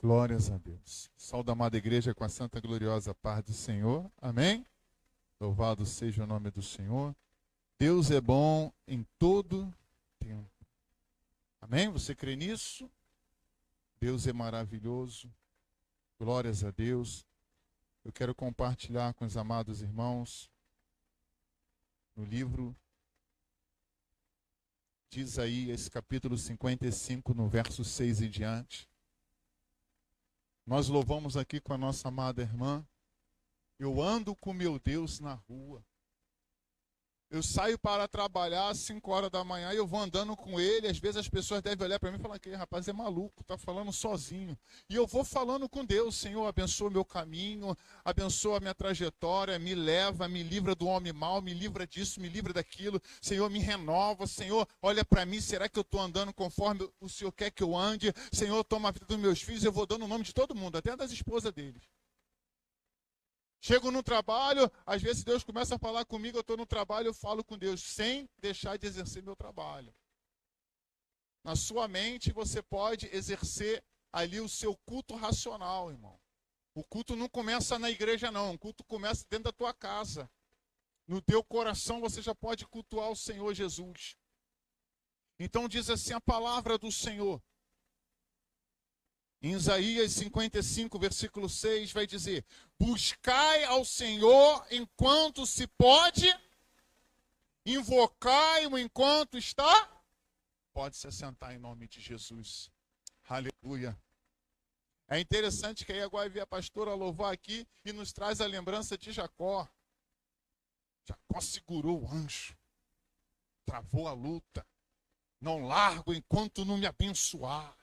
Glórias a Deus. Saúde, amada igreja, com a santa gloriosa paz do Senhor. Amém? Louvado seja o nome do Senhor. Deus é bom em todo tempo. Amém? Você crê nisso? Deus é maravilhoso. Glórias a Deus. Eu quero compartilhar com os amados irmãos no livro de Isaías, capítulo 55, no verso 6 e diante. Nós louvamos aqui com a nossa amada irmã. Eu ando com meu Deus na rua. Eu saio para trabalhar às 5 horas da manhã e eu vou andando com ele. Às vezes as pessoas devem olhar para mim e falar que rapaz é maluco, está falando sozinho. E eu vou falando com Deus. Senhor, abençoa o meu caminho, abençoa a minha trajetória, me leva, me livra do homem mau, me livra disso, me livra daquilo. Senhor, me renova. Senhor, olha para mim, será que eu estou andando conforme o Senhor quer que eu ande? Senhor, toma a vida dos meus filhos. Eu vou dando o nome de todo mundo, até das esposas deles. Chego no trabalho, às vezes Deus começa a falar comigo, eu estou no trabalho, eu falo com Deus, sem deixar de exercer meu trabalho. Na sua mente, você pode exercer ali o seu culto racional, irmão. O culto não começa na igreja, não. O culto começa dentro da tua casa. No teu coração, você já pode cultuar o Senhor Jesus. Então diz assim a palavra do Senhor. Em Isaías 55, versículo 6, vai dizer: buscai ao Senhor enquanto se pode, invocai-o enquanto está. Pode se assentar em nome de Jesus. Aleluia. É interessante que aí agora vem a pastora louvar aqui e nos traz a lembrança de Jacó. Jacó segurou o anjo, travou a luta. Não largo enquanto não me abençoar.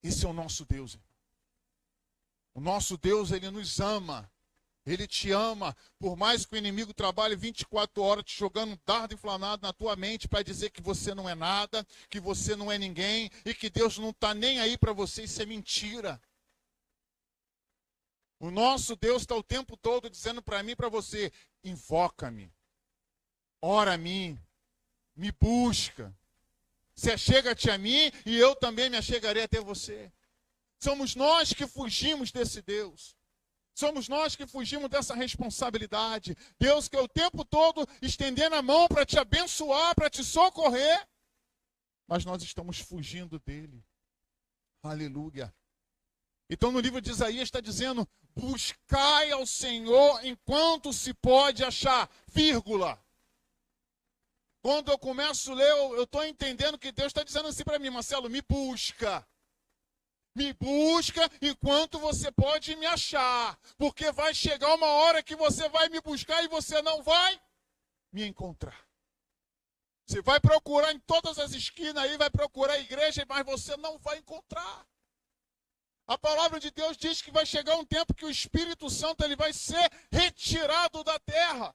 Esse é o nosso Deus. O nosso Deus, Ele nos ama. Ele te ama. Por mais que o inimigo trabalhe 24 horas te jogando um dardo inflamado na tua mente para dizer que você não é nada, que você não é ninguém e que Deus não está nem aí para você, isso é mentira. O nosso Deus está o tempo todo dizendo para mim e para você: invoca-me, ora a mim, me busca. Se achega-te a mim e eu também me achegarei até você. Somos nós que fugimos desse Deus. Somos nós que fugimos dessa responsabilidade. Deus que é o tempo todo estendendo a mão para te abençoar, para te socorrer. Mas nós estamos fugindo dele. Aleluia. Então no livro de Isaías está dizendo: buscai ao Senhor enquanto se pode achar, vírgula. Quando eu começo a ler, eu estou entendendo que Deus está dizendo assim para mim: Marcelo, me busca. Me busca enquanto você pode me achar. Porque vai chegar uma hora que você vai me buscar e você não vai me encontrar. Você vai procurar em todas as esquinas aí, vai procurar a igreja, mas você não vai encontrar. A palavra de Deus diz que vai chegar um tempo que o Espírito Santo ele vai ser retirado da terra.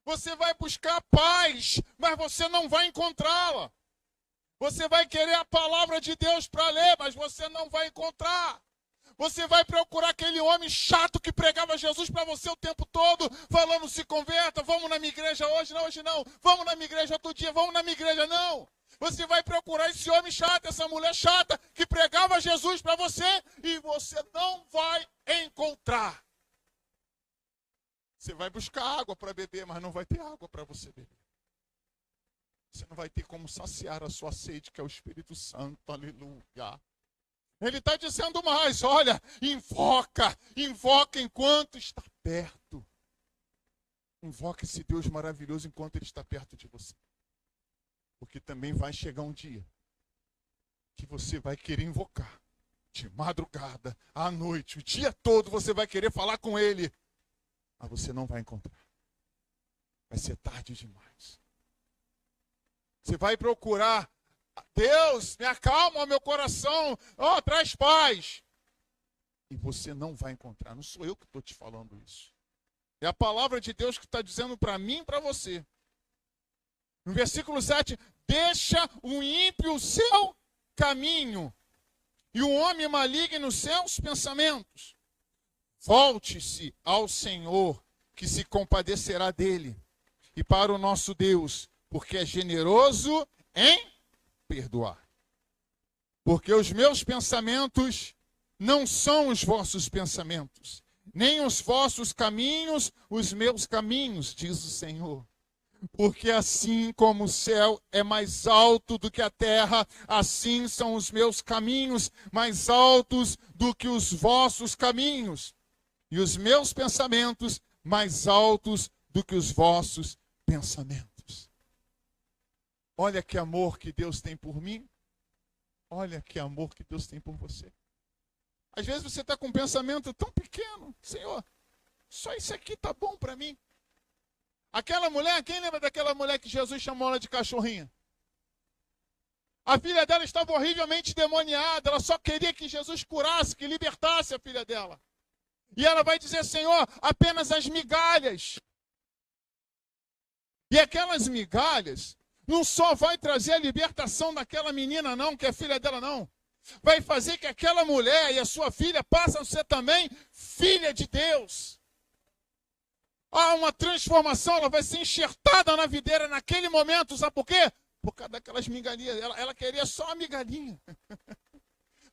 Você vai buscar paz, mas você não vai encontrá-la. Você vai querer a palavra de Deus para ler, mas você não vai encontrar. Você vai procurar aquele homem chato que pregava Jesus para você o tempo todo, falando: se converta, vamos na minha igreja hoje, não, hoje não. Vamos na minha igreja outro dia, vamos na minha igreja, não. Você vai procurar esse homem chato, essa mulher chata que pregava Jesus para você e você não vai encontrar. Você vai buscar água para beber, mas não vai ter água para você beber. Você não vai ter como saciar a sua sede, que é o Espírito Santo. Aleluia. Ele está dizendo mais: olha, invoca enquanto está perto. Invoca esse Deus maravilhoso enquanto Ele está perto de você. Porque também vai chegar um dia que você vai querer invocar. De madrugada, à noite, o dia todo você vai querer falar com Ele. Mas você não vai encontrar. Vai ser tarde demais. Você vai procurar: Deus, me acalma meu coração, traz paz. E você não vai encontrar. Não sou eu que estou te falando isso. É a palavra de Deus que está dizendo para mim e para você. No versículo 7, deixa o ímpio o seu caminho e o homem maligno os seus pensamentos. Volte-se ao Senhor, que se compadecerá dele, e para o nosso Deus, porque é generoso em perdoar. Porque os meus pensamentos não são os vossos pensamentos, nem os vossos caminhos, os meus caminhos, diz o Senhor. Porque assim como o céu é mais alto do que a terra, assim são os meus caminhos mais altos do que os vossos caminhos, e os meus pensamentos mais altos do que os vossos pensamentos. Olha que amor que Deus tem por mim. Olha que amor que Deus tem por você. Às vezes você está com um pensamento tão pequeno. Senhor, só isso aqui tá bom para mim. Aquela mulher, quem lembra daquela mulher que Jesus chamou ela de cachorrinha? A filha dela estava horrivelmente demoniada. Ela só queria que Jesus curasse, que libertasse a filha dela. E ela vai dizer, Senhor, apenas as migalhas. E aquelas migalhas não só vai trazer a libertação daquela menina, não, que é filha dela, não. Vai fazer que aquela mulher e a sua filha passem a ser também filha de Deus. Há uma transformação, ela vai ser enxertada na videira naquele momento, sabe por quê? Por causa daquelas migalhinhas. Ela queria só a migalhinha.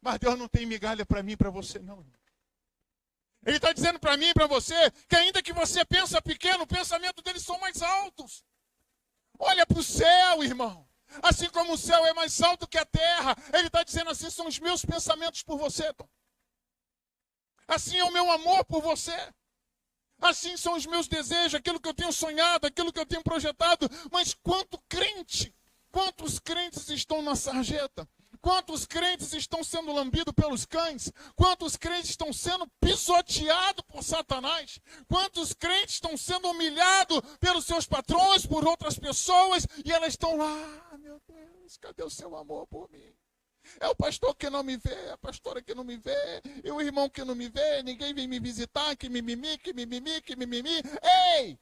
Mas Deus não tem migalha para mim e para você, não. Ele está dizendo para mim e para você que ainda que você pensa pequeno, o pensamento deles são mais altos. Olha para o céu, irmão. Assim como o céu é mais alto que a terra, ele está dizendo assim, são os meus pensamentos por você, Tom. Assim é o meu amor por você. Assim são os meus desejos, aquilo que eu tenho sonhado, aquilo que eu tenho projetado. Mas quantos crentes estão na sarjeta? Quantos crentes estão sendo lambidos pelos cães? Quantos crentes estão sendo pisoteados por Satanás? Quantos crentes estão sendo humilhados pelos seus patrões, por outras pessoas? E elas estão lá, meu Deus, cadê o seu amor por mim? É o pastor que não me vê, a pastora que não me vê, e o irmão que não me vê, ninguém vem me visitar, que mimimi, que mimimi, que mimimi. Ei!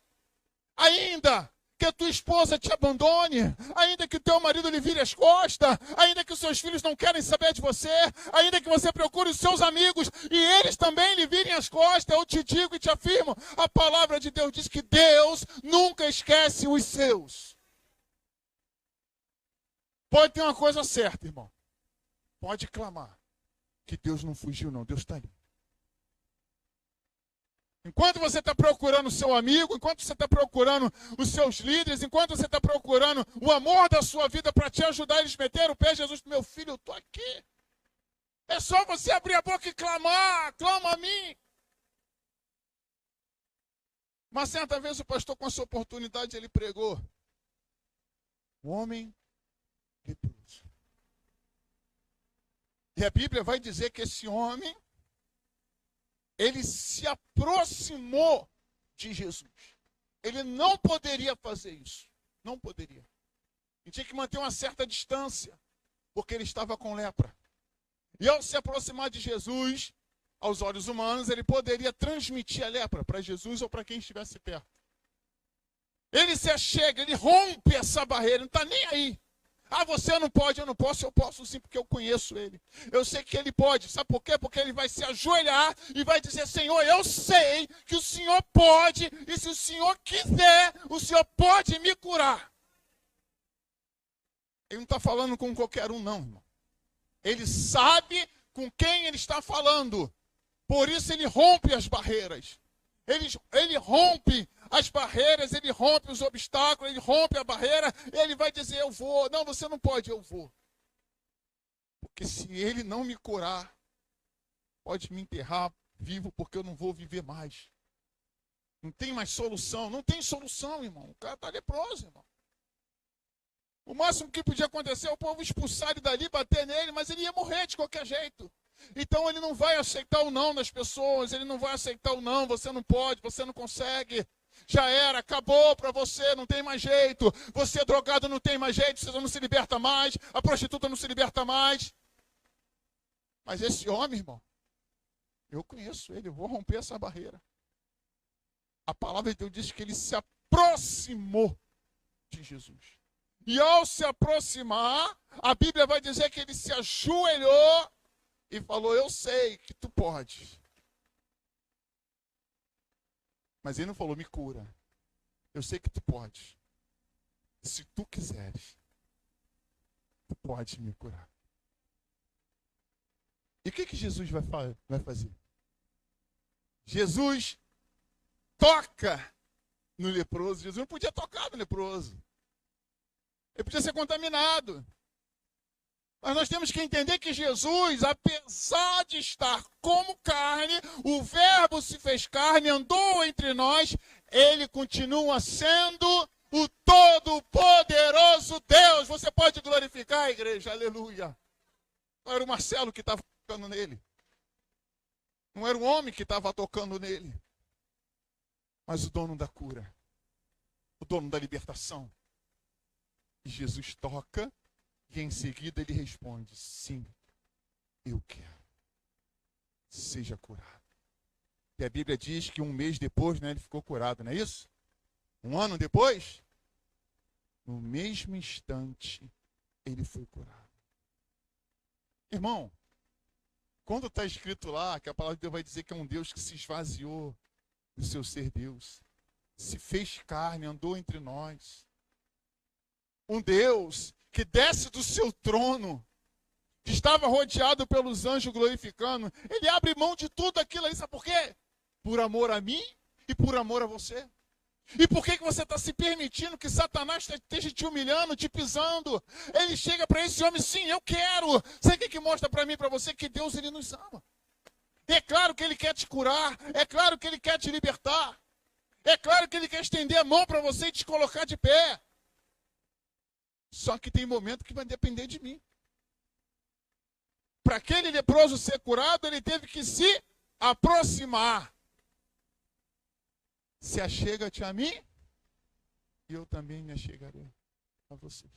Ainda que a tua esposa te abandone, ainda que o teu marido lhe vire as costas, ainda que os seus filhos não querem saber de você, ainda que você procure os seus amigos e eles também lhe virem as costas, eu te digo e te afirmo, a palavra de Deus diz que Deus nunca esquece os seus. Pode ter uma coisa certa, irmão. Pode clamar que Deus não fugiu, não. Deus está ali. Enquanto você está procurando o seu amigo, enquanto você está procurando os seus líderes, enquanto você está procurando o amor da sua vida para te ajudar, eles meteram o pé, Jesus, meu filho, eu estou aqui. É só você abrir a boca e clamar, clama a mim. Mas certa vez o pastor, com essa oportunidade, ele pregou. O homem leproso. E a Bíblia vai dizer que esse homem, ele se aproximou de Jesus. Ele não poderia fazer isso. Não poderia. Ele tinha que manter uma certa distância, porque ele estava com lepra. E ao se aproximar de Jesus, aos olhos humanos, ele poderia transmitir a lepra para Jesus ou para quem estivesse perto. Ele se achega, ele rompe essa barreira, não está nem aí. Ah, você não pode, eu não posso, eu posso sim, porque eu conheço ele. Eu sei que ele pode, sabe por quê? Porque ele vai se ajoelhar e vai dizer, Senhor, eu sei que o Senhor pode, e se o Senhor quiser, o Senhor pode me curar. Ele não está falando com qualquer um, não, irmão. Ele sabe com quem ele está falando. Por isso ele rompe as barreiras. Ele rompe as barreiras, ele rompe os obstáculos, ele rompe a barreira, ele vai dizer, eu vou. Não, você não pode, eu vou. Porque se ele não me curar, pode me enterrar vivo, porque eu não vou viver mais. Não tem mais solução. Não tem solução, irmão. O cara está leproso, irmão. O máximo que podia acontecer é o povo expulsar ele dali, bater nele, mas ele ia morrer de qualquer jeito. Então ele não vai aceitar o não das pessoas, ele não vai aceitar o não, você não pode, você não consegue. Já era, acabou para você, não tem mais jeito. Você é drogado, não tem mais jeito, você não se liberta mais, a prostituta não se liberta mais. Mas esse homem, irmão, eu conheço ele, eu vou romper essa barreira. A palavra de Deus diz que ele se aproximou de Jesus. E ao se aproximar, a Bíblia vai dizer que ele se ajoelhou e falou, eu sei que tu pode. Mas ele não falou, me cura. Eu sei que tu pode. Se tu quiseres, tu pode me curar. E o que Jesus vai fazer? Jesus toca no leproso. Jesus não podia tocar no leproso. Ele podia ser contaminado. Mas nós temos que entender que Jesus, apesar de estar como carne, o Verbo se fez carne, andou entre nós, ele continua sendo o Todo-Poderoso Deus. Você pode glorificar a igreja, aleluia. Não era o Marcelo que estava tocando nele. Não era o homem que estava tocando nele. Mas o dono da cura. O dono da libertação. E Jesus toca. E em seguida ele responde, sim, eu quero. Seja curado. E a Bíblia diz que um mês depois, né, ele ficou curado, não é isso? Um ano depois, no mesmo instante, ele foi curado. Irmão, quando está escrito lá que a palavra de Deus vai dizer que é um Deus que se esvaziou do seu ser Deus, se fez carne, andou entre nós. Um Deus que desce do seu trono, que estava rodeado pelos anjos glorificando, ele abre mão de tudo aquilo ali, sabe por quê? Por amor a mim e por amor a você. E por que você está se permitindo que Satanás esteja te humilhando, te pisando? Ele chega para esse homem, sim, eu quero. Sabe o que mostra para mim e para você? Que Deus, ele nos ama. É claro que ele quer te curar, é claro que ele quer te libertar. É claro que ele quer estender a mão para você e te colocar de pé. Só que tem momento que vai depender de mim. Para aquele leproso ser curado, ele teve que se aproximar. Se achega-te a mim, e eu também me achegarei a vocês.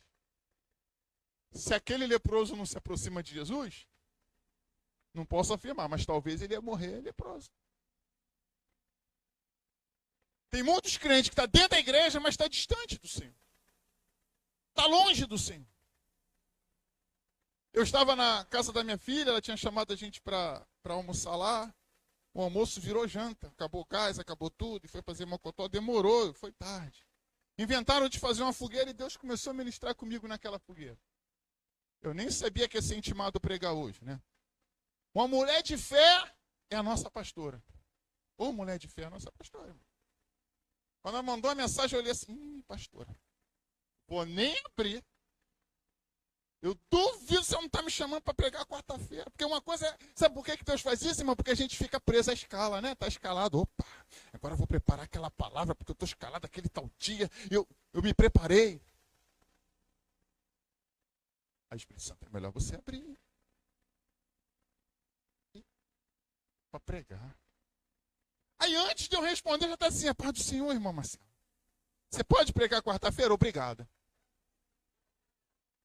Se aquele leproso não se aproxima de Jesus, não posso afirmar, mas talvez ele ia morrer leproso. Tem muitos crentes que estão dentro da igreja, mas está distante do Senhor. Está longe do Senhor. Eu estava na casa da minha filha, ela tinha chamado a gente para almoçar lá. O almoço virou janta. Acabou o gás, acabou tudo. E foi fazer mocotó. Demorou, foi tarde. Inventaram de fazer uma fogueira e Deus começou a ministrar comigo naquela fogueira. Eu nem sabia que ia ser intimado pregar hoje, né? Uma mulher de fé é a nossa pastora. Ô, mulher de fé é a nossa pastora. Irmão. Quando ela mandou a mensagem, eu olhei assim, pastora. Vou nem abrir. Eu duvido se você não está me chamando para pregar quarta-feira. Porque uma coisa é... Sabe por que Deus faz isso, irmão? Porque a gente fica preso à escala, né? Está escalado. Opa, agora eu vou preparar aquela palavra, porque eu estou escalado aquele tal dia. Eu me preparei. A Espírito Santo, é melhor você abrir. Para pregar. Aí antes de eu responder, já está assim, a paz do Senhor, irmão Marcelo. Você pode pregar quarta-feira? Obrigado.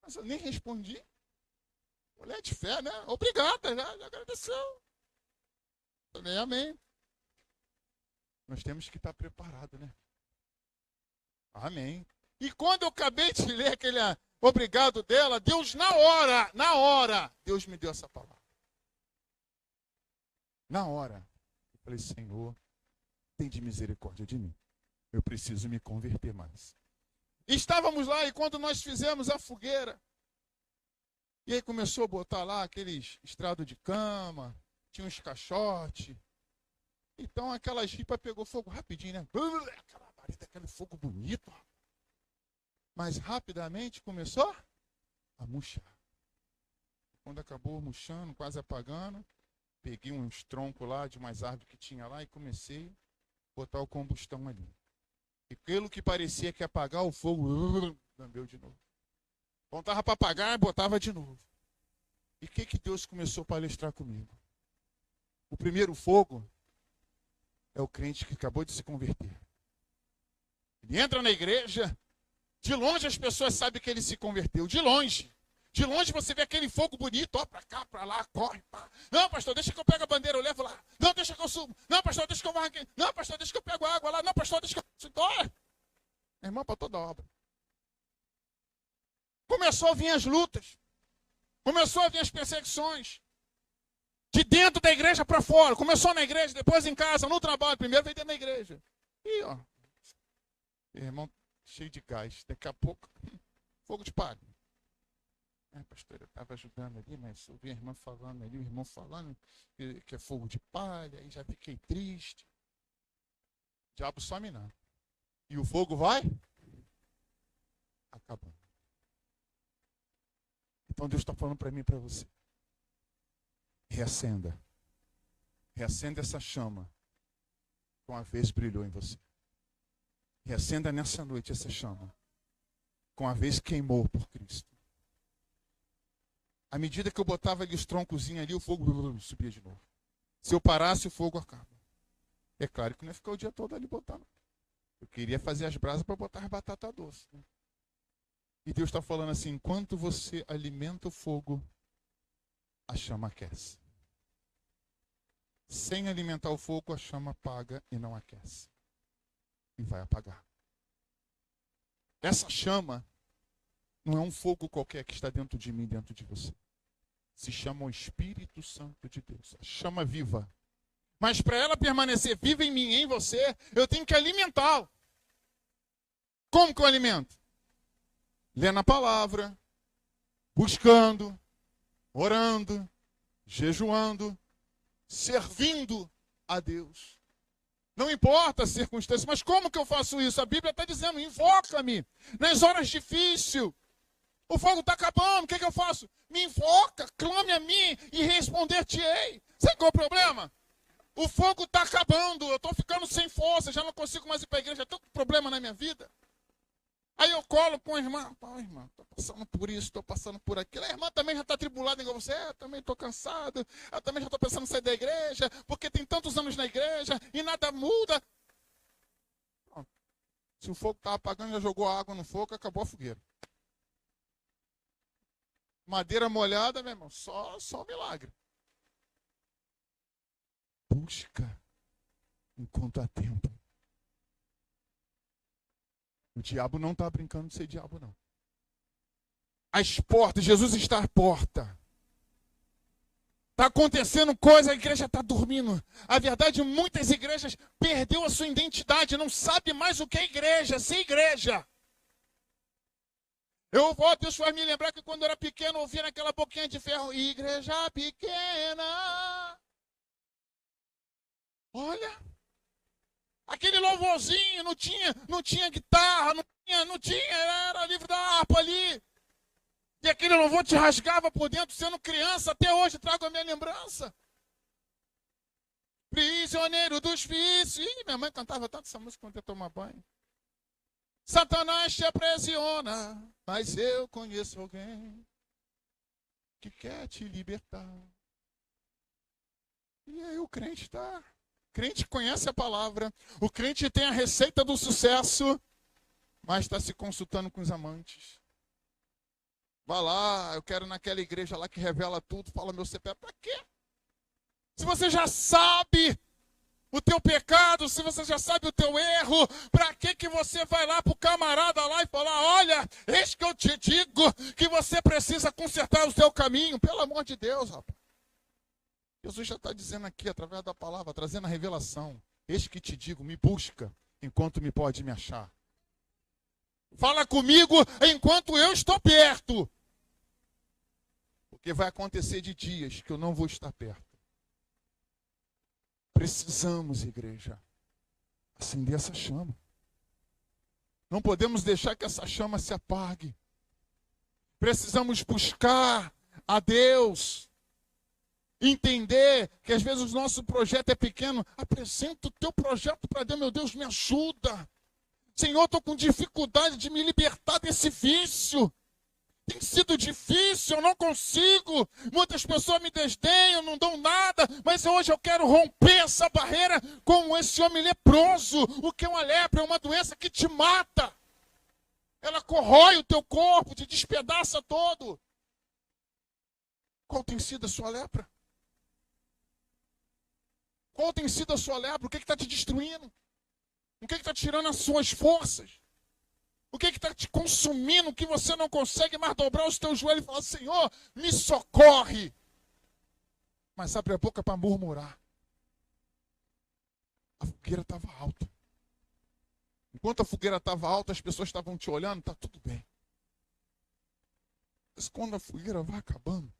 Mas eu nem respondi. Mulher de fé, né? Obrigada, já agradeceu. Também amém. Nós temos que estar preparados, né? Amém. E quando eu acabei de ler aquele obrigado dela, Deus na hora, Deus me deu essa palavra. Na hora. Eu falei, Senhor, tem de misericórdia de mim. Eu preciso me converter mais. Estávamos lá e quando nós fizemos a fogueira, e aí começou a botar lá aqueles estrados de cama, tinha uns caixotes. Então aquela jipa pegou fogo rapidinho, né? Aquela vareta, aquele fogo bonito. Mas rapidamente começou a murchar. Quando acabou murchando, quase apagando, peguei uns troncos lá de umas árvores que tinha lá e comecei a botar o combustão ali. E pelo que parecia que ia apagar, o fogo lambeu de novo. Quando estava para apagar, botava de novo. E o que Deus começou a palestrar comigo? O primeiro fogo é o crente que acabou de se converter. Ele entra na igreja, de longe as pessoas sabem que ele se converteu, de longe. De longe você vê aquele fogo bonito, ó, para cá, para lá, corre, pá. Não, pastor, deixa que eu pego a bandeira, eu levo lá. Não, deixa que eu subo. Não, pastor, deixa que eu vou aqui. Não, pastor, deixa que eu pego a água lá. Não, pastor, deixa que eu... Olha, irmão, para toda obra. Começou a vir as lutas. Começou a vir as perseguições. De dentro da igreja para fora. Começou na igreja, depois em casa, no trabalho. Primeiro veio dentro da igreja. E, ó, irmão, cheio de gás. Daqui a pouco, fogo de palha. Pastor, eu estava ajudando ali, mas ouvi a irmã falando ali, o irmão falando que é fogo de palha, aí já fiquei triste. O diabo some não. E o fogo vai acabando. Então Deus está falando para mim e para você. Reacenda. Reacenda essa chama que uma vez brilhou em você. Reacenda nessa noite essa chama que uma vez queimou por Cristo. À medida que eu botava ali os troncozinhos ali, o fogo subia de novo. Se eu parasse, o fogo acaba. É claro que não ia ficar o dia todo ali botando. Eu queria fazer as brasas para botar as batatas doces. Né? E Deus está falando assim, enquanto você alimenta o fogo, a chama aquece. Sem alimentar o fogo, a chama apaga e não aquece. E vai apagar. Essa chama não é um fogo qualquer que está dentro de mim, dentro de você. Se chama o Espírito Santo de Deus. A chama viva. Mas para ela permanecer viva em mim, em você, eu tenho que alimentá-la. Como que eu alimento? Lendo a palavra, buscando, orando, jejuando, servindo a Deus. Não importa as circunstâncias, mas como que eu faço isso? A Bíblia está dizendo, invoca-me nas horas difíceis. O fogo está acabando, o que eu faço? Me invoca, clame a mim e responder-te-ei. Sabe qual é o problema? O fogo está acabando, eu estou ficando sem força, já não consigo mais ir para a igreja, tanto problema na minha vida. Aí eu colo com a irmã, irmã, estou passando por isso, estou passando por aquilo. A irmã também já está atribulada igual você, eu também estou cansado, eu também já estou pensando em sair da igreja, porque tem tantos anos na igreja e nada muda. Pronto. Se o fogo estava apagando, já jogou água no fogo, acabou a fogueira. Madeira molhada, meu irmão, só milagre. Busca enquanto há tempo. O diabo não está brincando de ser diabo, não. As portas, Jesus está à porta. Está acontecendo coisa, a igreja está dormindo. A verdade, muitas igrejas perdeu a sua identidade, não sabe mais o que é igreja, ser igreja. Deus faz me lembrar que quando eu era pequeno, eu ouvia naquela boquinha de ferro, igreja pequena. Olha, aquele louvorzinho, não tinha guitarra, não tinha, era livro da harpa ali. E aquele louvor te rasgava por dentro, sendo criança, até hoje trago a minha lembrança. Prisioneiro dos vícios. Ih, minha mãe cantava tanto essa música quando eu tomar banho. Satanás te aprisiona, mas eu conheço alguém que quer te libertar. E aí o crente está... O crente conhece a palavra, o crente tem a receita do sucesso, mas está se consultando com os amantes. Vai lá, eu quero naquela igreja lá que revela tudo, fala meu CPF. Para quê? Se você já sabe o teu pecado, se você já sabe o teu erro, para que você vai lá para o camarada lá e falar, olha, eis que eu te digo que você precisa consertar o seu caminho. Pelo amor de Deus, rapaz. Jesus já está dizendo aqui, através da palavra, trazendo a revelação. Eis que te digo, me busca enquanto me pode me achar. Fala comigo enquanto eu estou perto. Porque vai acontecer de dias que eu não vou estar perto. Precisamos, igreja, acender essa chama. Não podemos deixar que essa chama se apague. Precisamos buscar a Deus. Entender que às vezes o nosso projeto é pequeno. Apresenta o teu projeto para Deus. Meu Deus, me ajuda. Senhor, estou com dificuldade de me libertar desse vício. Tem sido difícil, eu não consigo. Muitas pessoas me desdenham, não dão nada. Mas hoje eu quero romper essa barreira com esse homem leproso. O que é uma lepra? É uma doença que te mata. Ela corrói o teu corpo, te despedaça todo. Qual tem sido a sua lepra? Qual tem sido a sua lepra? O que está te destruindo? O que está tirando as suas forças? O que está te consumindo que você não consegue mais dobrar os teus joelhos e falar, Senhor, me socorre. Mas abre a boca para murmurar. A fogueira estava alta. Enquanto a fogueira estava alta, as pessoas estavam te olhando, está tudo bem. Mas quando a fogueira vai acabando,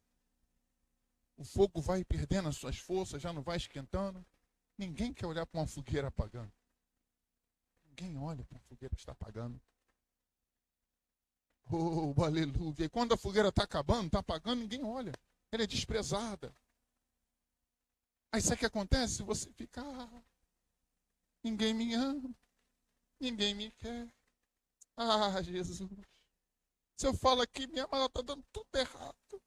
o fogo vai perdendo as suas forças, já não vai esquentando. Ninguém quer olhar para uma fogueira apagando. Ninguém olha para uma fogueira que está apagando. Oh, aleluia. E quando a fogueira está acabando, está apagando, ninguém olha. Ela é desprezada. Aí sabe o que acontece? Você fica, ninguém me ama, ninguém me quer. Ah, Jesus. Se eu falo aqui, minha mãe está dando tudo errado.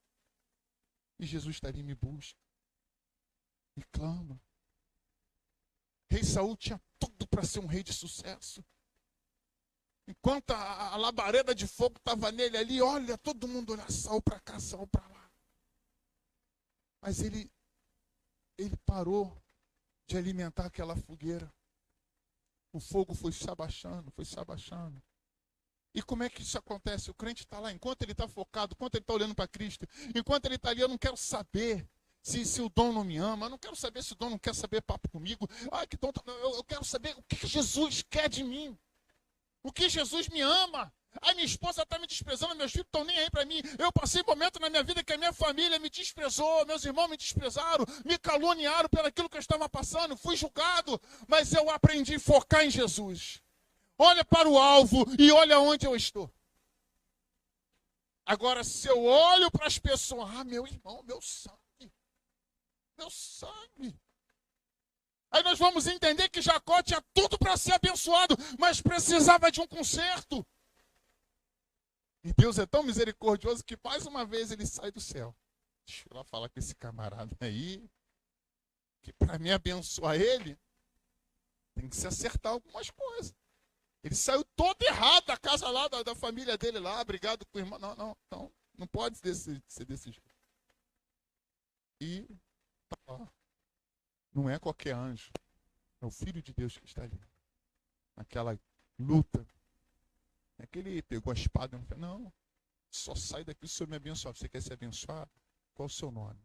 E Jesus está ali e me busca. Me clama. Rei Saul tinha tudo para ser um rei de sucesso. Enquanto a labareda de fogo estava nele ali, olha, todo mundo olha, Saul para cá, Saul para lá. Mas ele parou de alimentar aquela fogueira. O fogo foi se abaixando, foi se abaixando. E como é que isso acontece? O crente está lá, enquanto ele está focado, enquanto ele está olhando para Cristo, enquanto ele está ali, eu não quero saber se o dom não me ama, eu não quero saber se o dom não quer saber papo comigo. Ai, que dom, eu quero saber o que Jesus quer de mim. O que Jesus me ama. Ai, minha esposa está me desprezando, meus filhos estão nem aí para mim. Eu passei momento na minha vida que a minha família me desprezou, meus irmãos me desprezaram, me caluniaram pelo aquilo que eu estava passando, fui julgado, mas eu aprendi a focar em Jesus. Olha para o alvo e olha onde eu estou. Agora, se eu olho para as pessoas, meu irmão, meu sangue. Aí nós vamos entender que Jacó tinha tudo para ser abençoado, mas precisava de um conserto. E Deus é tão misericordioso que mais uma vez ele sai do céu. Deixa eu lá falar com esse camarada aí, que para mim abençoar ele, tem que se acertar algumas coisas. Ele saiu todo errado da casa lá, da família dele lá, brigado com o irmão. Não pode ser desse jeito. E tá lá. Não é qualquer anjo. É o Filho de Deus que está ali. Naquela luta. Não é que ele pegou a espada e não, só sai daqui se o Senhor me abençoar. Você quer ser abençoado? Qual o seu nome?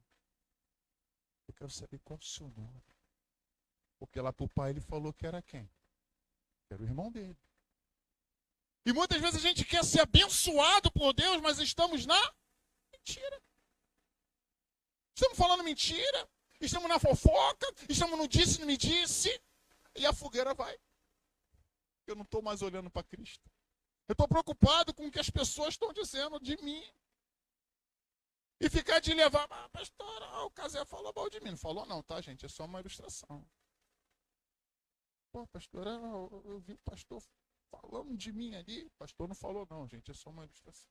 Eu quero saber qual o seu nome. Porque lá para o pai ele falou que era quem? Era o irmão dele. E muitas vezes a gente quer ser abençoado por Deus, mas estamos na mentira. Estamos falando mentira. Estamos na fofoca. Estamos no disse, não me disse. E a fogueira vai. Eu não estou mais olhando para Cristo. Eu estou preocupado com o que as pessoas estão dizendo de mim. E ficar de levar, pastor, o Casé falou mal de mim. Não falou não, tá, gente? É só uma ilustração. Pô, pastor, eu vi o pastor falando de mim ali. O pastor não falou não, gente. É só uma ilustração.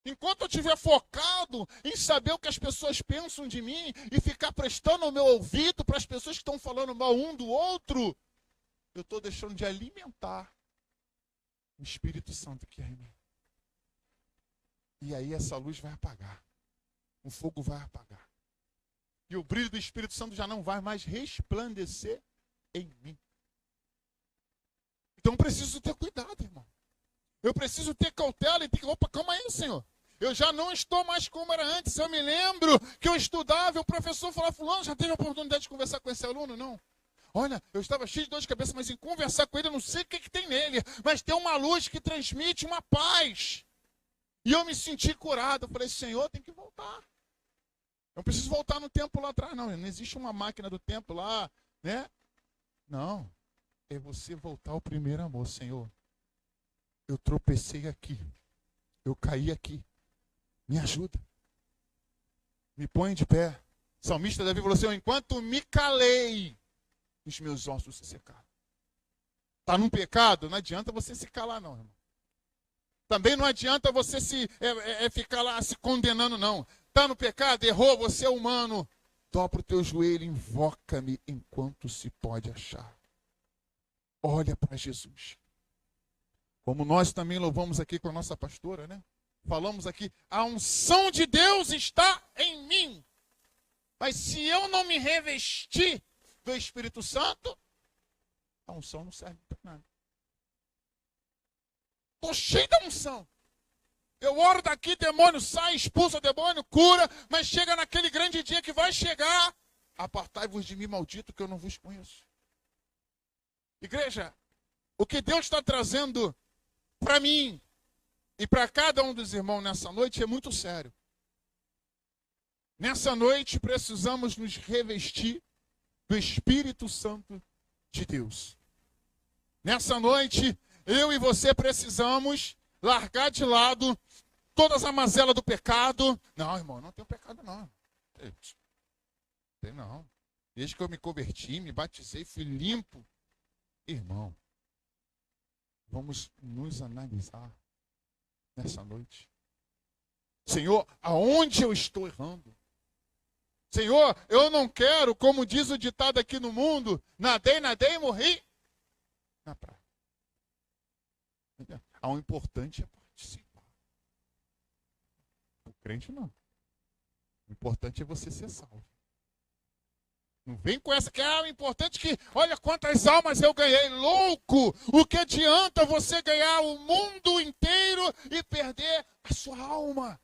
Enquanto eu estiver focado em saber o que as pessoas pensam de mim e ficar prestando o meu ouvido para as pessoas que estão falando mal um do outro, eu estou deixando de alimentar o Espírito Santo que é em mim. E aí essa luz vai apagar. O fogo vai apagar. E o brilho do Espírito Santo já não vai mais resplandecer em mim. Então eu preciso ter cuidado, irmão. Eu preciso ter cautela e ter... Opa, calma aí, Senhor. Eu já não estou mais como era antes. Eu me lembro que eu estudava e o professor falava, fulano, já teve a oportunidade de conversar com esse aluno? Não. Olha, eu estava cheio de dor de cabeça, mas em conversar com ele, eu não sei o que tem nele. Mas tem uma luz que transmite uma paz. E eu me senti curado. Eu falei, Senhor, tem que voltar. Eu não preciso voltar no tempo lá atrás, não. Não existe uma máquina do tempo lá, né? Não. É você voltar ao primeiro amor, Senhor. Eu tropecei aqui. Eu caí aqui. Me ajuda. Me põe de pé. O salmista Davi falou assim, enquanto me calei, os meus ossos se secaram. Está num pecado? Não adianta você se calar, não, irmão. Também não adianta você ficar lá se condenando, não. Está no pecado? Errou, você é humano. Dobra o teu joelho, invoca-me enquanto se pode achar. Olha para Jesus. Como nós também louvamos aqui com a nossa pastora, né? Falamos aqui, a unção de Deus está em mim. Mas se eu não me revestir do Espírito Santo, a unção não serve para nada. Estou cheio da unção. Eu oro daqui, demônio sai, expulsa o demônio, cura, mas chega naquele grande dia que vai chegar, apartai-vos de mim, maldito, que eu não vos conheço. Igreja, o que Deus está trazendo para mim E para cada um dos irmãos nessa noite é muito sério. Nessa noite precisamos nos revestir do Espírito Santo de Deus. Nessa noite, eu e você precisamos largar de lado todas as mazelas do pecado. Não, irmão, não tenho pecado não. Tem não. Desde que eu me converti, me batizei, fui limpo. Irmão, vamos nos analisar nessa noite. Senhor, aonde eu estou errando? Senhor, eu não quero, como diz o ditado aqui no mundo, nadei e morri na praia. O importante é participar. O crente não. O importante é você ser salvo. Não vem com essa que o importante é que, olha quantas almas eu ganhei. Louco! O que adianta você ganhar o mundo inteiro e perder a sua alma?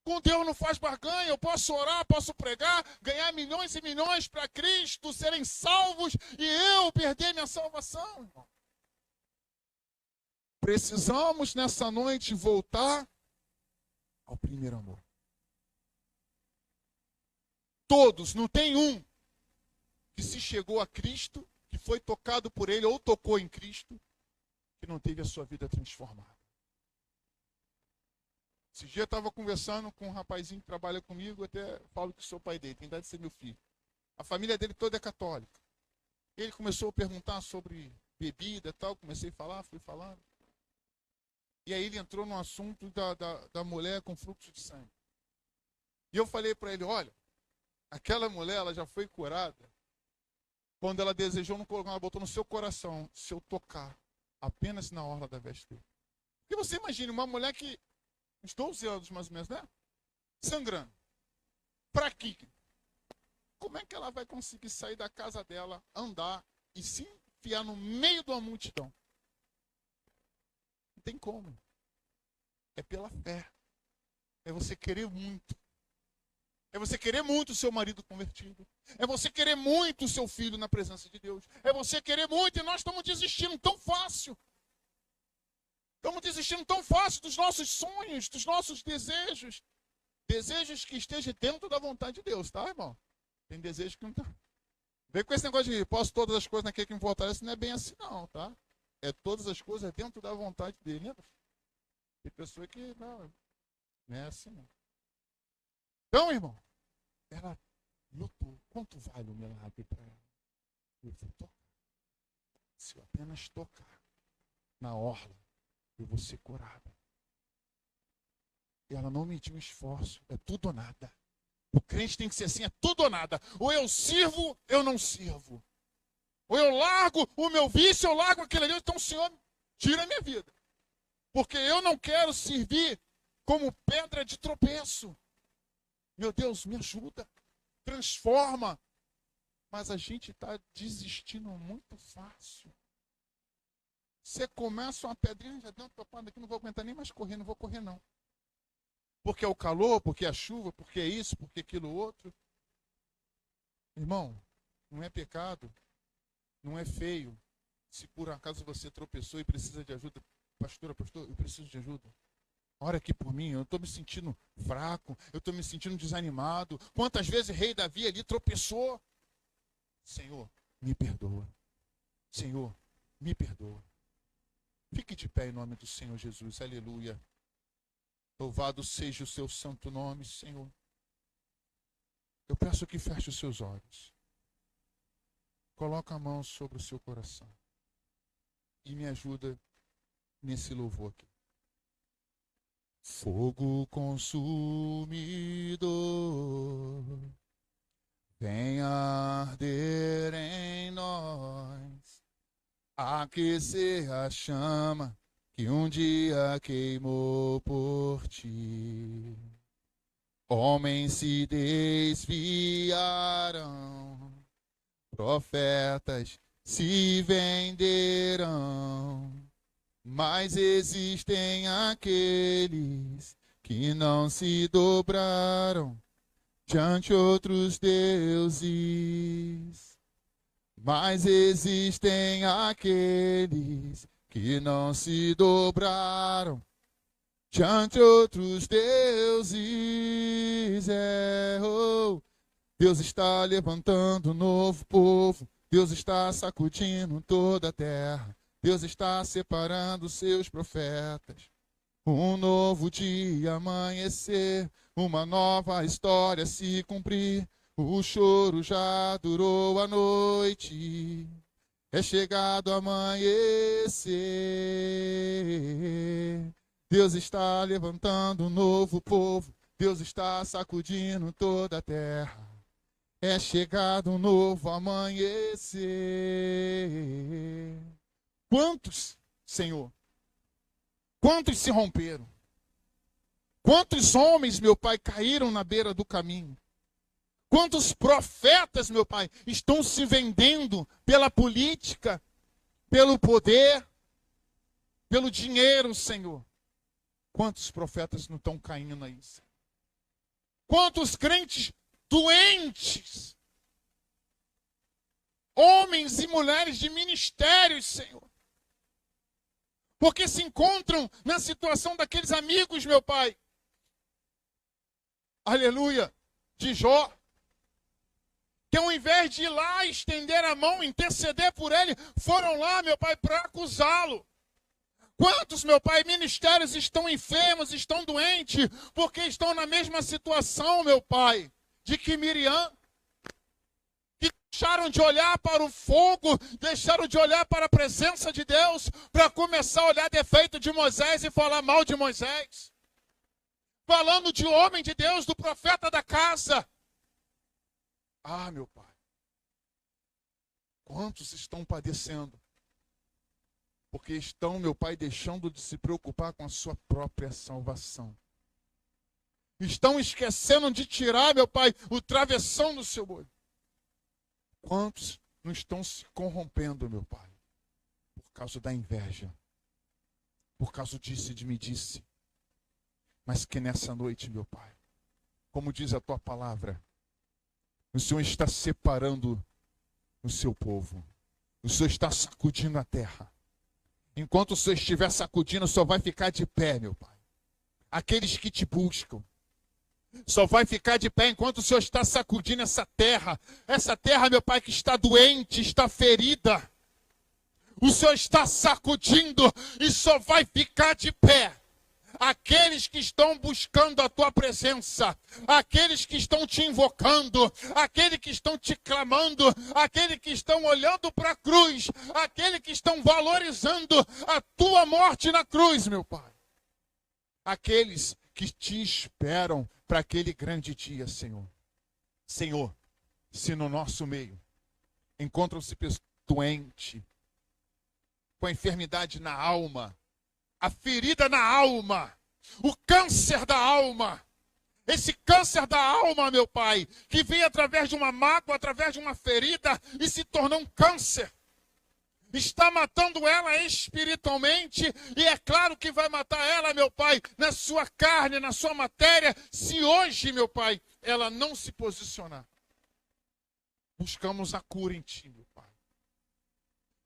Com Deus não faz barganha. Eu posso orar, posso pregar, ganhar milhões e milhões para Cristo, serem salvos e eu perder minha salvação, irmão. Precisamos nessa noite voltar ao primeiro amor. Todos, não tem um que se chegou a Cristo, que foi tocado por Ele ou tocou em Cristo, que não teve a sua vida transformada. Esse dia eu estava conversando com um rapazinho que trabalha comigo, até falo que sou pai dele, tem idade de ser meu filho. A família dele toda é católica. Ele começou a perguntar sobre bebida e tal, comecei a falar, fui falando. E aí ele entrou no assunto da mulher com fluxo de sangue. E eu falei para ele, olha, aquela mulher, ela já foi curada quando ela desejou, não colocou, ela botou no seu coração, se eu tocar apenas na orla da veste dele. Porque você imagina, uma mulher que, uns 12 anos mais ou menos, né? Sangrando. Para quê? Como é que ela vai conseguir sair da casa dela, andar e se enfiar no meio de uma multidão? Não tem como. É pela fé. É você querer muito. É você querer muito o seu marido convertido. É você querer muito o seu filho na presença de Deus. É você querer muito e nós estamos desistindo tão fácil. Estamos desistindo tão fácil dos nossos sonhos, dos nossos desejos. Desejos que estejam dentro da vontade de Deus, tá, irmão? Tem desejo que não está. Vem com esse negócio de posso todas as coisas naquele que me fortalece, não é bem assim não, tá? É todas as coisas dentro da vontade dele, né? Tem pessoa que não é assim não. Então, irmão, ela lutou. Quanto vale o milagre para ela? Eu vou tocar. Se eu apenas tocar na orla, eu vou ser curada. E ela não mediu esforço. É tudo ou nada. O crente tem que ser assim, é tudo ou nada. Ou eu sirvo, eu não sirvo. Ou eu largo o meu vício, eu largo aquele ali. Então o Senhor tira a minha vida. Porque eu não quero servir como pedra de tropeço. Meu Deus, me ajuda. Transforma. Mas a gente está desistindo muito fácil. Você começa uma pedrinha, já deu uma topada aqui, não vou aguentar nem mais correr, não vou correr não. Porque é o calor, porque é a chuva, porque é isso, porque aquilo outro. Irmão, não é pecado, não é feio. Se por acaso você tropeçou e precisa de ajuda, pastor, eu preciso de ajuda. Ora aqui por mim, eu estou me sentindo fraco, eu estou me sentindo desanimado. Quantas vezes o rei Davi ali tropeçou? Senhor, me perdoa. Senhor, me perdoa. Fique de pé em nome do Senhor Jesus, aleluia. Louvado seja o seu santo nome, Senhor. Eu peço que feche os seus olhos. Coloque a mão sobre o seu coração. E me ajuda nesse louvor aqui. Fogo consumidor, vem arder em nós, aquecer a chama que um dia queimou por ti. Homens se desviarão, profetas se venderão, mas existem aqueles que não se dobraram diante outros deuses. Mas existem aqueles que não se dobraram diante outros deuses. Deus está levantando um novo povo. Deus está sacudindo toda a terra. Deus está separando seus profetas. Um novo dia amanhecer, uma nova história se cumprir. O choro já durou a noite, é chegado amanhecer. Deus está levantando um novo povo. Deus está sacudindo toda a terra. É chegado um novo amanhecer. Quantos, Senhor? Quantos se romperam? Quantos homens, meu Pai, caíram na beira do caminho? Quantos profetas, meu Pai, estão se vendendo pela política, pelo poder, pelo dinheiro, Senhor? Quantos profetas não estão caindo aí, Senhor? Quantos crentes doentes, homens e mulheres de ministérios, Senhor, porque se encontram na situação daqueles amigos, meu Pai, aleluia, de Jó, que ao invés de ir lá estender a mão, interceder por ele, foram lá, meu Pai, para acusá-lo. Quantos, meu Pai, ministérios estão enfermos, estão doentes, porque estão na mesma situação, meu Pai, de que Miriam, que deixaram de olhar para o fogo, deixaram de olhar para a presença de Deus, para começar a olhar defeito de Moisés e falar mal de Moisés. Falando de homem de Deus, do profeta da casa. Ah, meu Pai, quantos estão padecendo? Porque estão, meu Pai, deixando de se preocupar com a sua própria salvação. Estão esquecendo de tirar, meu Pai, o travessão do seu olho. Quantos não estão se corrompendo, meu Pai? Por causa da inveja. Por causa disso e de me disse. Mas que nessa noite, meu Pai, como diz a tua palavra, o Senhor está separando o seu povo. O Senhor está sacudindo a terra. Enquanto o Senhor estiver sacudindo, só vai ficar de pé, meu Pai. Aqueles que te buscam. Só vai ficar de pé enquanto o Senhor está sacudindo essa terra. Essa terra, meu Pai, que está doente, está ferida. O Senhor está sacudindo e só vai ficar de pé aqueles que estão buscando a tua presença, aqueles que estão te invocando, aqueles que estão te clamando, aqueles que estão olhando para a cruz, aqueles que estão valorizando a tua morte na cruz, meu Pai. Aqueles que te esperam para aquele grande dia, Senhor. Senhor, se no nosso meio encontram-se pessoas doentes, com a enfermidade na alma, a ferida na alma, o câncer da alma, esse câncer da alma, meu Pai, que vem através de uma mágoa, através de uma ferida e se tornou um câncer, está matando ela espiritualmente e é claro que vai matar ela, meu Pai, na sua carne, na sua matéria, se hoje, meu Pai, ela não se posicionar. Buscamos a cura em Ti, meu Pai.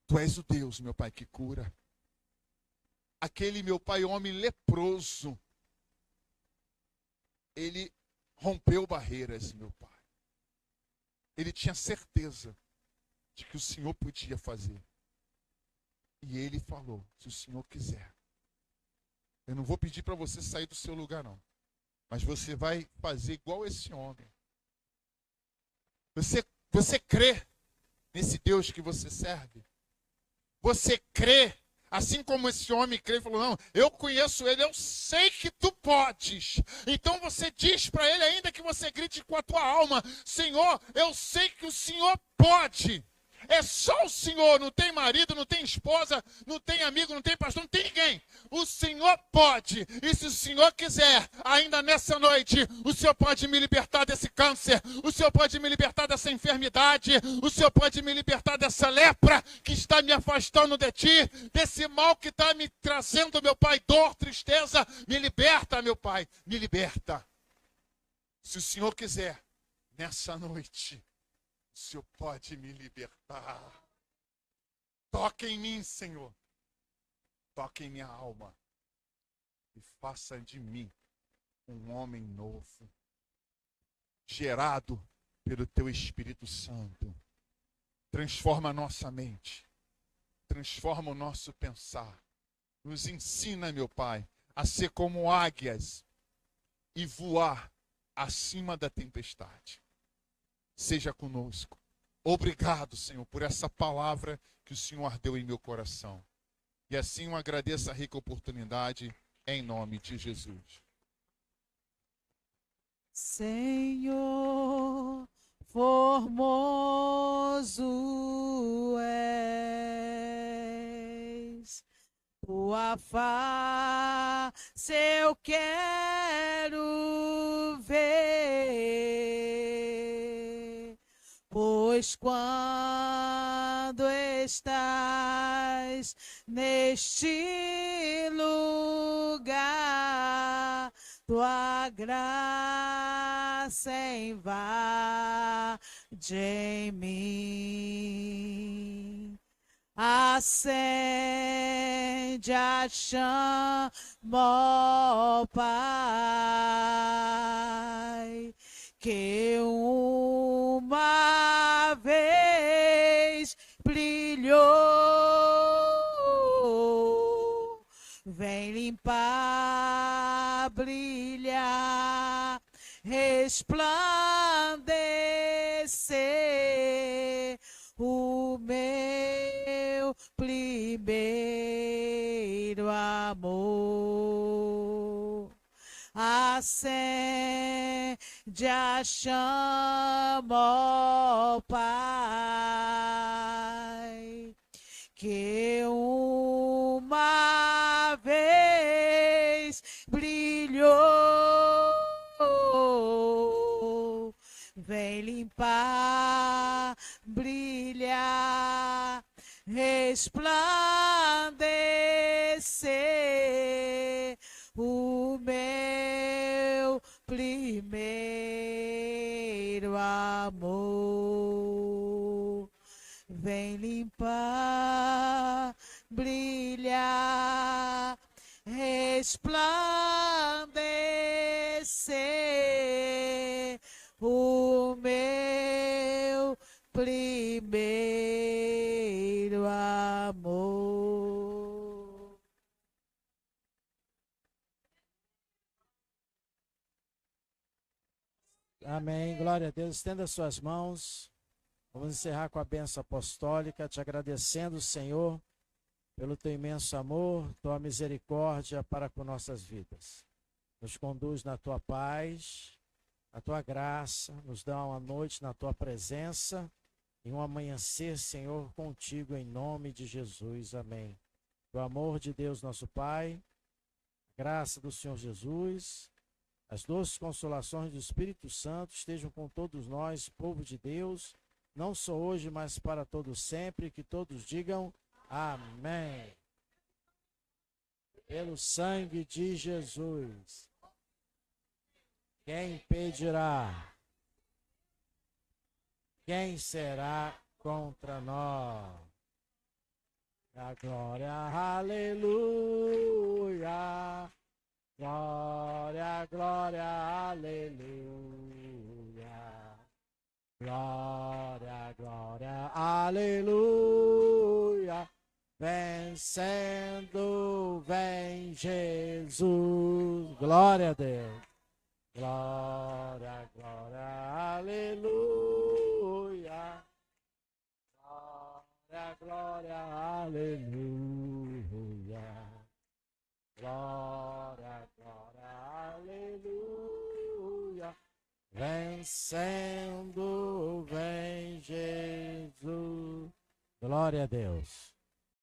Tu és o Deus, meu Pai, que cura. Aquele, meu Pai, homem leproso, ele rompeu barreiras, meu Pai. Ele tinha certeza de que o Senhor podia fazer. E ele falou, se o Senhor quiser. Eu não vou pedir para você sair do seu lugar, não. Mas você vai fazer igual esse homem. Você crê nesse Deus que você serve? Você crê? Assim como esse homem crê e falou, não, eu conheço ele, eu sei que tu podes. Então você diz para ele, ainda que você grite com a tua alma, Senhor, eu sei que o Senhor pode. É só o Senhor, não tem marido, não tem esposa, não tem amigo, não tem pastor, não tem ninguém. O Senhor pode. E se o Senhor quiser, ainda nessa noite, o Senhor pode me libertar desse câncer. O Senhor pode me libertar dessa enfermidade. O Senhor pode me libertar dessa lepra que está me afastando de Ti. Desse mal que está me trazendo, meu Pai, dor, tristeza. Me liberta, meu Pai, me liberta. Se o Senhor quiser, nessa noite, o Senhor pode me libertar. Toca em mim, Senhor. toque em minha alma e faça de mim um homem novo, gerado pelo teu Espírito Santo. Transforma a nossa mente, transforma o nosso pensar. Nos ensina, meu Pai, a ser como águias e voar acima da tempestade. Seja conosco. Obrigado, Senhor, por essa palavra que o Senhor ardeu em meu coração. E assim eu agradeço a rica oportunidade, em nome de Jesus. Senhor, formoso és, tua face eu quero ver, pois quando estás neste lugar, tua graça invade em mim. Acende a chama, ó Pai, que uma vez brilhou. Vem limpar, brilhar, resplandecer o meu primeiro amor. Acende a chama, ó Pai, que uma vez brilhou. Vem limpar, brilhar, resplandecer o meu primeiro amor. Vem limpar, brilhar, resplandecer o meu primeiro amor. Amém. Glória a Deus. Estenda suas mãos. Vamos encerrar com a bênção apostólica, te agradecendo, Senhor, pelo teu imenso amor, tua misericórdia para com nossas vidas. Nos conduz na tua paz, na tua graça, nos dá uma noite na tua presença e um amanhecer, Senhor, contigo em nome de Jesus. Amém. O amor de Deus, nosso Pai, a graça do Senhor Jesus, as doces consolações do Espírito Santo estejam com todos nós, povo de Deus, não só hoje, mas para todos sempre, que todos digam amém. Pelo sangue de Jesus, quem impedirá? Quem será contra nós? A glória, aleluia. Glória, glória, aleluia. Glória, glória, aleluia. Vencendo, vem Jesus. Glória a Deus. Glória, glória, aleluia. Glória, glória, aleluia. Glória, glória, aleluia. Vencendo, vem Jesus. Glória a Deus.